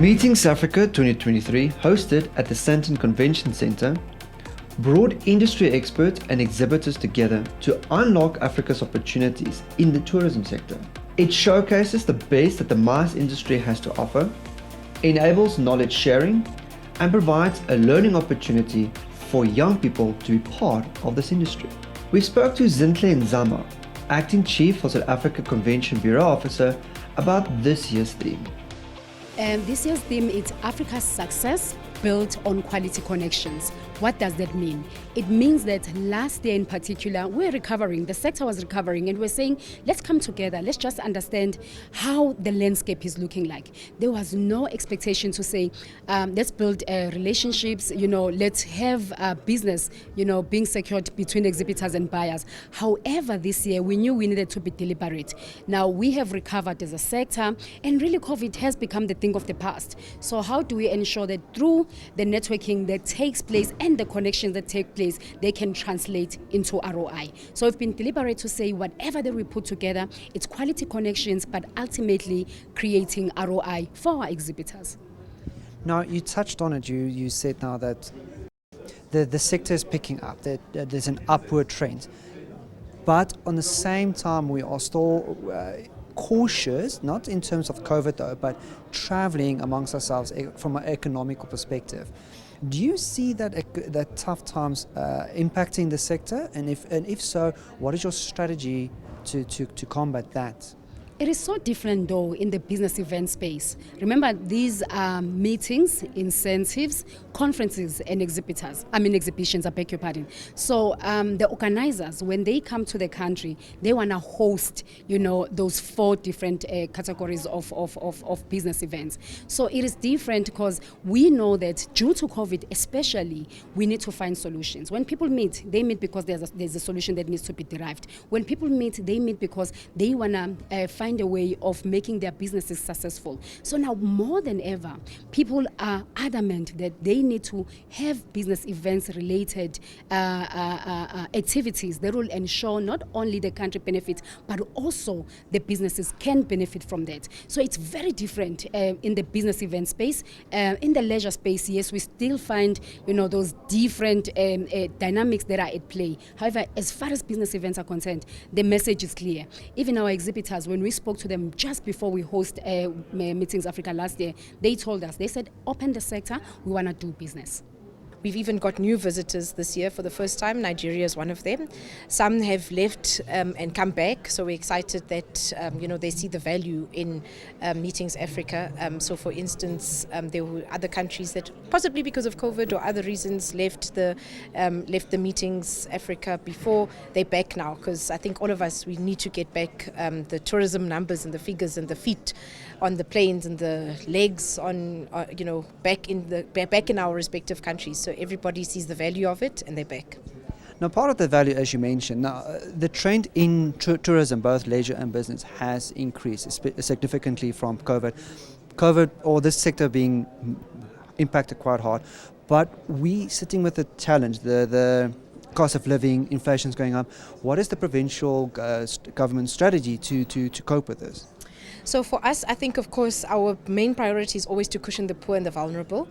Meetins Africa 2023, hosted at the Sandton Convention Centre, brought industry experts and exhibitors together to unlock Africa's opportunities in the tourism sector. It showcases the best that the MICE industry has to offer, enables knowledge sharing, and provides a learning opportunity for young people to be part of this industry. We spoke to Zintle Nzama, Acting Chief for South Africa Convention Bureau Officer, about this year's theme. This year's theme is Africa's success built on quality connections. What does that mean? It means that last year in particular, we're recovering, the sector was recovering, and we're saying, let's come together, let's just understand how the landscape is looking like. There was no expectation to say, let's build relationships, let's have business, being secured between exhibitors and buyers. However, this year, we knew we needed to be deliberate. Now, we have recovered as a sector, and really COVID has become the thing of the past. So how do we ensure that through the networking that takes place and the connections that take place, they can translate into ROI. So we've been deliberate to say whatever that we put together, it's quality connections, but ultimately creating ROI for our exhibitors. Now, you touched on it. You said now that the sector is picking up, that there's an upward trend. But on the same time, we are still cautious, not in terms of COVID though, but traveling amongst ourselves from an economical perspective. Do you see that tough times impacting the sector? And if so, what is your strategy to combat that? It is so different though in the business event space. Remember, these are meetings, incentives, conferences and exhibitions, I beg your pardon. So the organizers, when they come to the country, they want to host, those 4 different categories of business events. So it is different because we know that due to COVID especially, we need to find solutions. When people meet, they meet because there's a solution that needs to be derived. When people meet, they meet because they want to find a way of making their businesses successful. So now more than ever, people are adamant that they need to have business events related activities that will ensure not only the country benefits, but also the businesses can benefit from that. So it's very different in the business event space. In the leisure space, yes, we still find those different dynamics that are at play. However, as far as business events are concerned, the message is clear. Even our exhibitors, when we spoke to them just before we host Meetins Africa last year, they told us, they said, open the sector, we want to do business. We've even got new visitors this year for the first time. Nigeria is one of them. Some have left and come back, so we're excited that they see the value in Meetins Africa. So, for instance, there were other countries that, possibly because of COVID or other reasons, left the Meetins Africa before. They're back now, because I think all of us, we need to get back the tourism numbers and the figures and the feet on the planes and the legs on back in our respective countries. So everybody sees the value of it and they're back. Now, part of the value, as you mentioned, now the trend in tourism, both leisure and business, has increased significantly from COVID, or this sector being impacted quite hard. But we sitting with the challenge, the cost of living, inflation's going up. What is the provincial government strategy to cope with this? So for us, I think, of course, our main priority is always to cushion the poor and the vulnerable.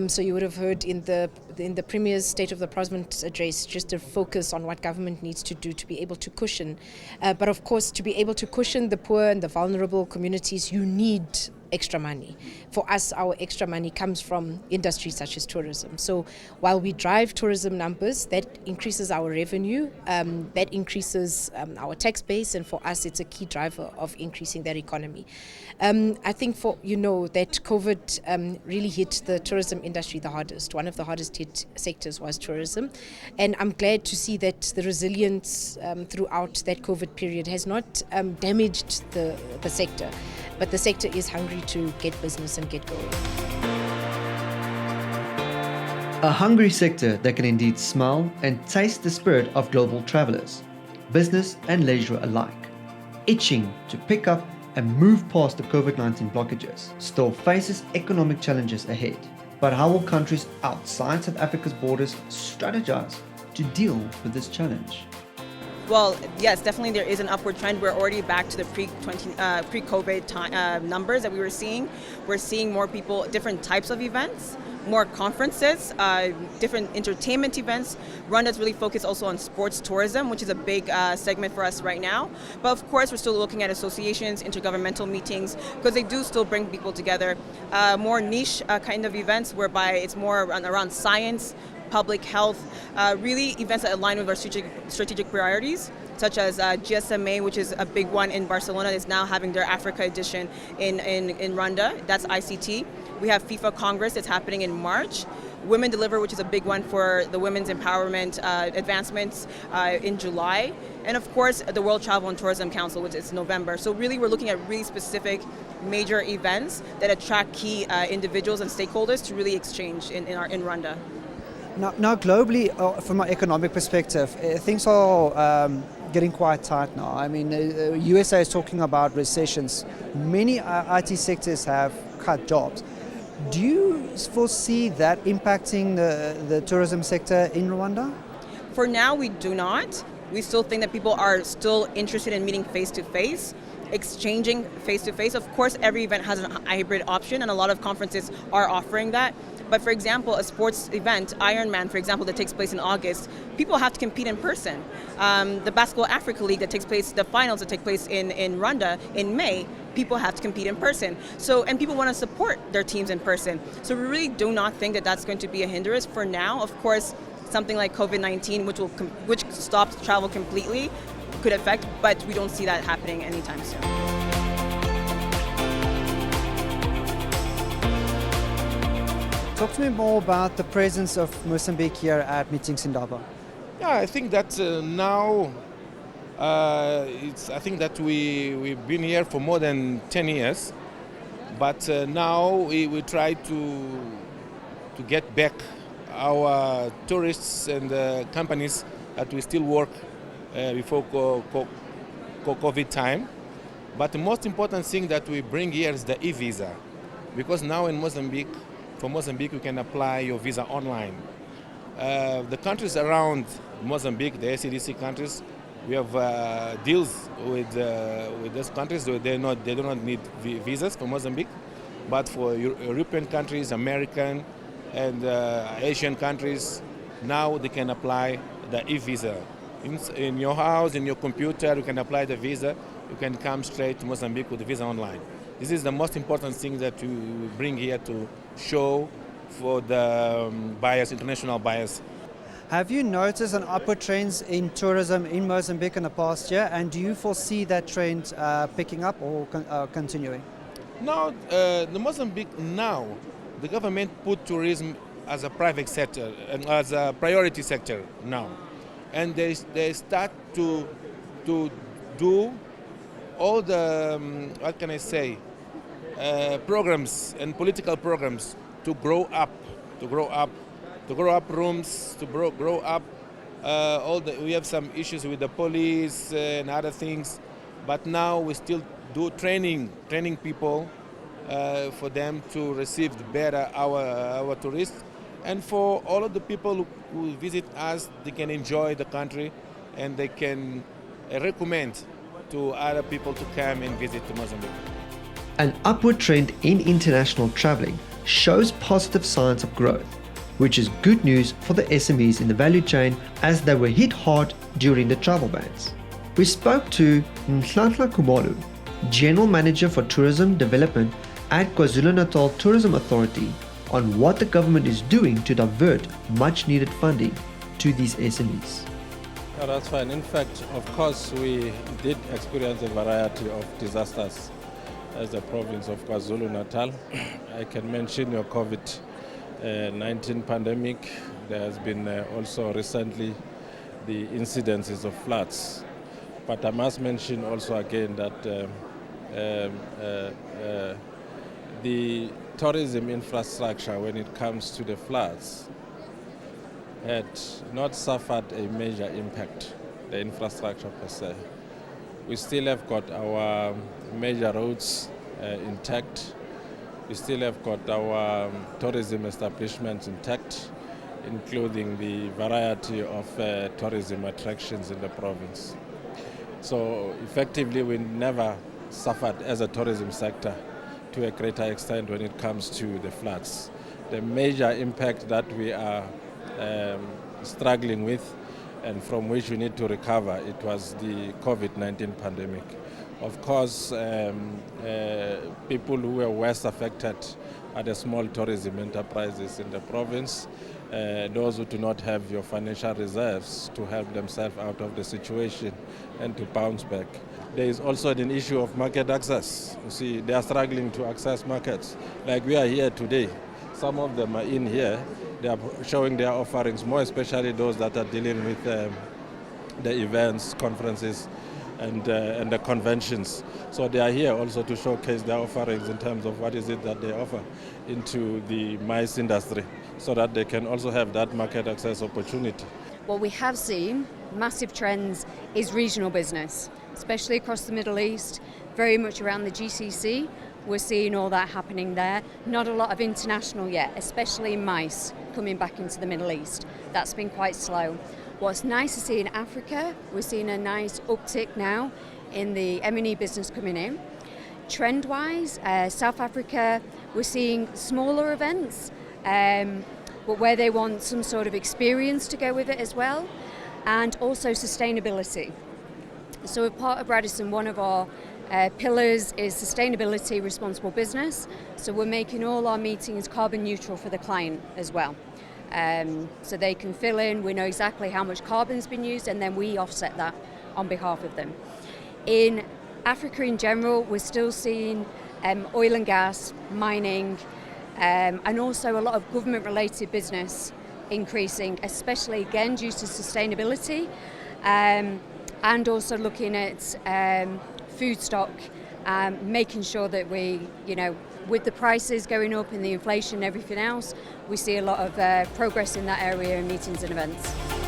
So you would have heard in the Premier's State of the Province address just a focus on what government needs to do to be able to cushion. But of course, to be able to cushion the poor and the vulnerable communities, you need extra money. For us, our extra money comes from industries such as tourism. So while we drive tourism numbers, that increases our revenue, that increases our tax base, and for us, it's a key driver of increasing that economy. I think that COVID really hit the tourism industry the hardest. One of the hardest hit sectors was tourism, and I'm glad to see that the resilience throughout that COVID period has not damaged the sector, but the sector is hungry to get business and get going. A hungry sector that can indeed smell and taste the spirit of global travelers, business and leisure alike, itching to pick up and move past the COVID-19 blockages, still faces economic challenges ahead. But how will countries outside South Africa's borders strategize to deal with this challenge? Well, yes, definitely there is an upward trend. We're already back to the pre-COVID time, numbers that we were seeing. We're seeing more people, different types of events, more conferences, different entertainment events. Rwanda's really focused also on sports tourism, which is a big segment for us right now. But of course, we're still looking at associations, intergovernmental meetings, because they do still bring people together. More niche kind of events whereby it's more around science, public health, really events that align with our strategic priorities, such as GSMA, which is a big one in Barcelona, is now having their Africa edition in Rwanda. That's ICT. We have FIFA Congress that's happening in March. Women Deliver, which is a big one for the women's empowerment advancements in July. And of course, the World Travel and Tourism Council, which is November. So really, we're looking at really specific major events that attract key individuals and stakeholders to really exchange in Rwanda. Now globally, from an economic perspective, things are getting quite tight now. I mean, USA is talking about recessions. Many IT sectors have cut jobs. Do you foresee that impacting the tourism sector in Rwanda? For now, we do not. We still think that people are still interested in meeting face-to-face, exchanging face-to-face. Of course, every event has a hybrid option, and a lot of conferences are offering that. But for example, a sports event, Ironman, for example, that takes place in August, people have to compete in person. The Basketball Africa League that takes place, the finals that take place in Rwanda in May, people have to compete in person. So, and people want to support their teams in person. So we really do not think that that's going to be a hindrance for now. Of course, something like COVID-19, which stopped travel completely, could affect, but we don't see that happening anytime soon. Talk to me more about the presence of Mozambique here at Meetins in Durban. Yeah, I think that now I think that we've been here for more than 10 years, but now we try to get back our tourists and companies that we still work before COVID time. But the most important thing that we bring here is the e-visa, because now in Mozambique, for Mozambique, you can apply your visa online. The countries around Mozambique, the SADC countries, we have deals with those countries. They do not need visas for Mozambique, but for European countries, American, and Asian countries, now they can apply the e-visa. In your house, in your computer, you can apply the visa. You can come straight to Mozambique with the visa online. This is the most important thing that we bring here to show for the buyers, international buyers. Have you noticed an upward trend in tourism in Mozambique in the past year, and do you foresee that trend picking up or continuing? Now, the Mozambique now, the government put tourism as a private sector, as a priority sector now, and they start to do all the what can I say, programs and political programs to grow up rooms, to grow up. We have some issues with the police and other things, but now we still do training people for them to receive better our tourists, and for all of the people who visit us, they can enjoy the country and they can recommend to other people to come and visit Mozambique. An upward trend in international traveling shows positive signs of growth, which is good news for the SMEs in the value chain as they were hit hard during the travel bans. We spoke to Nhlanhla Khumalo, General Manager for Tourism Development at KwaZulu-Natal Tourism Authority, on what the government is doing to divert much needed funding to these SMEs. Oh, that's fine. In fact, of course, we did experience a variety of disasters as the province of KwaZulu-Natal. I can mention your COVID-19 pandemic. There has been also recently the incidences of floods. But I must mention also again that the tourism infrastructure, when it comes to the floods, had not suffered a major impact, the infrastructure per se. We still have got our major roads intact. We still have got our tourism establishments intact. including the variety of tourism attractions in the province. So effectively, we never suffered as a tourism sector to a greater extent when it comes to the floods. The major impact that we are struggling with and from which we need to recover, it was the COVID-19 pandemic. Of course, people who were worst affected are the small tourism enterprises in the province, those who do not have your financial reserves to help themselves out of the situation and to bounce back. There is also an issue of market access. You see, they are struggling to access markets. Like we are here today, some of them are in here, they are showing their offerings, more especially those that are dealing with the events, conferences, and the conventions. So they are here also to showcase their offerings in terms of what is it that they offer into the MICE industry, so that they can also have that market access opportunity. What we have seen, massive trends, is regional business, especially across the Middle East, very much around the GCC. We're seeing all that happening there. Not a lot of international yet, especially in MICE coming back into the Middle East. That's been quite slow. What's nice to see in Africa, we're seeing a nice uptick now in the M&E business coming in. Trend-wise, South Africa, we're seeing smaller events, but where they want some sort of experience to go with it as well, and also sustainability. So as part of Radisson, one of our pillars is sustainability, responsible business. So we're making all our meetings carbon neutral for the client as well. So they can fill in, we know exactly how much carbon's been used, and then we offset that on behalf of them. In Africa in general, we're still seeing oil and gas, mining, and also a lot of government-related business increasing, especially again due to sustainability, and also looking at food stock, making sure that we, with the prices going up and the inflation and everything else, we see a lot of progress in that area in meetings and events.